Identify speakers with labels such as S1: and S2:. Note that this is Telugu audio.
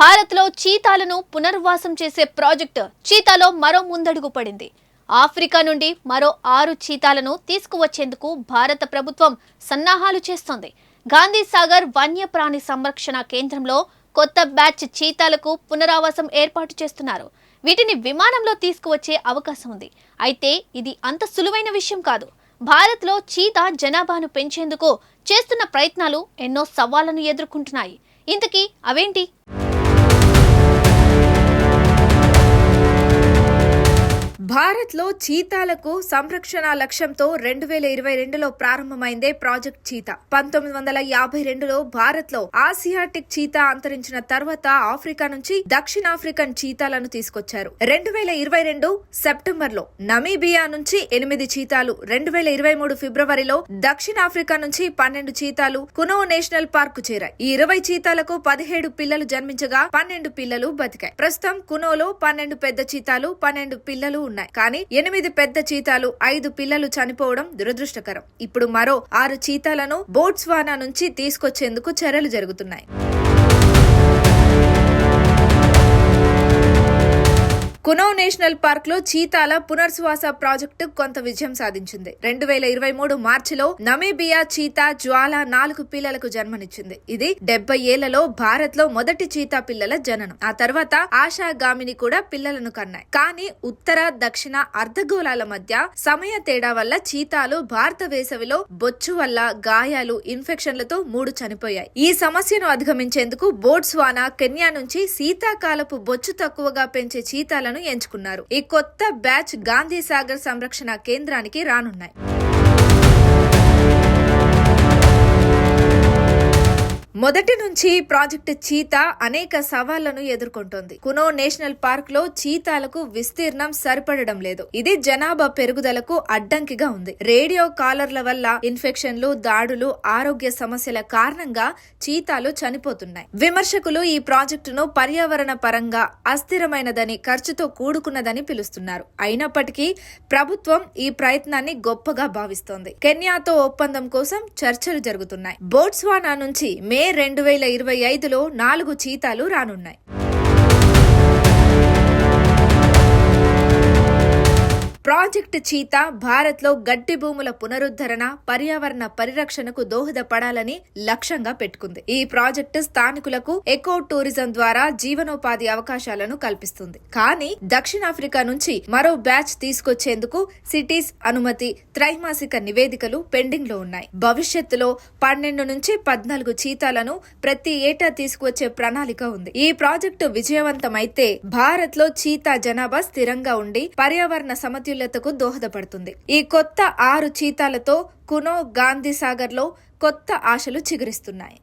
S1: భారత్లో చీతాలను పునర్వాసం చేసే ప్రాజెక్టు చీతాలో మరో ముందడుగు పడింది. ఆఫ్రికా నుండి మరో 6 చీతాలను తీసుకువచ్చేందుకు భారత ప్రభుత్వం సన్నాహాలు చేస్తోంది. గాంధీ సాగర్ వన్యప్రాణి సంరక్షణ కేంద్రంలో కొత్త బ్యాచ్ చీతాలకు పునరావాసం ఏర్పాటు చేస్తున్నారు. వీటిని విమానంలో తీసుకువచ్చే అవకాశం ఉంది. అయితే ఇది అంత సులువైన విషయం కాదు. భారత్లో చీతా జనాభాను పెంచేందుకు చేస్తున్న ప్రయత్నాలు ఎన్నో సవాళ్లను ఎదుర్కొంటున్నాయి. ఇంతకీ అవేంటి?
S2: భారత్లో చీతాలకు సంరక్షణ లక్ష్యంతో 2022లో ప్రారంభమైందే ప్రాజెక్ట్ చీతా. 1952లో భారత్లో ఆసియాటిక్ చీతా అంతరించిన తర్వాత ఆఫ్రికా నుంచి దక్షిణాఫ్రికన్ చీతాలను తీసుకొచ్చారు. 2022 సెప్టెంబర్లో నమీబియా నుంచి 8 చీతాలు, 2023 ఫిబ్రవరిలో దక్షిణాఫ్రికా నుంచి 12 చీతాలు కునో నేషనల్ పార్క్ కు చేరాయి. ఈ 20 చీతాలకు 17 పిల్లలు జన్మించగా 12 పిల్లలు బతికాయి. ప్రస్తుతం కునోలో 12 పెద్ద చీతాలు, 12 పిల్లలు ఉన్నాయి. కానీ 8 పెద్ద చీతాలు, 5 పిల్లలు చనిపోవడం దురదృష్టకరం. ఇప్పుడు మరో 6 చీతాలను బోట్స్వానా నుంచి తీసుకొచ్చేందుకు చర్యలు జరుగుతున్నాయి. కునో నేషనల్ పార్క్ లో చీతాల పునర్వాస ప్రాజెక్టు కొంత విజయం సాధించింది. 2023 మార్చిలో నమీబియా చీతా జ్వాల 4 పిల్లలకు జన్మనిచ్చింది. ఇది 70 ఏళ్లలో భారత్ లో మొదటి చీతా పిల్లల జననం. ఆ తర్వాత ఆశాగామిని కూడా పిల్లలను కన్నాయి. కానీ ఉత్తర దక్షిణ అర్ధగోళాల మధ్య సమయ తేడా వల్ల చీతాలు భారత వేసవిలో బొచ్చు వల్ల గాయాలు, ఇన్ఫెక్షన్లతో 3 చనిపోయాయి. ఈ సమస్యను అధిగమించేందుకు బోట్స్వానా, కెన్యా నుంచి శీతాకాలపు బొచ్చు తక్కువగా పెంచే చీతాలను ఎంచుకున్నారు. ఈ కొత్త బ్యాచ్ గాంధీ సాగర్ సంరక్షణ కేంద్రానికి రానున్నాయి. మొదటి నుంచి ప్రాజెక్టు చీతా అనేక సవాళ్లను ఎదుర్కొంటోంది. కునో నేషనల్ పార్క్ లో చీతాలకు విస్తీర్ణం సరిపడడం లేదు. ఇది జనాభా పెరుగుదలకు అడ్డంకిగా ఉంది. రేడియో కాలర్ల వల్ల ఇన్ఫెక్షన్లు, దాడులు, ఆరోగ్య సమస్యల కారణంగా చీతాలు చనిపోతున్నాయి. విమర్శకులు ఈ ప్రాజెక్టును పర్యావరణ పరంగా అస్థిరమైనదని, ఖర్చుతో కూడుకున్నదని పిలుస్తున్నారు. అయినప్పటికీ ప్రభుత్వం ఈ ప్రయత్నాన్ని గొప్పగా భావిస్తోంది. కెన్యాతో ఒప్పందం కోసం చర్చలు జరుగుతున్నాయి. బోట్స్వానా నుంచి మే 2025లో 4 చీతాలు రానున్నాయి. ప్రాజెక్ట్ చీతా భారత్ లో గడ్డి భూముల పునరుద్ధరణ, పర్యావరణ పరిరక్షణకు దోహదపడాలని లక్ష్యంగా పెట్టుకుంది. ఈ ప్రాజెక్టు స్థానికులకు ఎకో టూరిజం ద్వారా జీవనోపాధి అవకాశాలను కల్పిస్తుంది. కానీ దక్షిణాఫ్రికా నుంచి మరో బ్యాచ్ తీసుకొచ్చేందుకు సిటీస్ అనుమతి, త్రైమాసిక నివేదికలు పెండింగ్ లో ఉన్నాయి. భవిష్యత్తులో 12 నుంచి 14 చీతాలను ప్రతి ఏటా తీసుకువచ్చే ప్రణాళిక ఉంది. ఈ ప్రాజెక్టు విజయవంతమైతే భారత్ లో చీతా జనాభా స్థిరంగా ఉండి పర్యావరణ సమతుల్యతకు దోహదపడుతుంది. ఈ కొత్త 6 చీతాలతో కునో, గాంధీ సాగర్ లో కొత్త ఆశలు చిగురిస్తున్నాయి.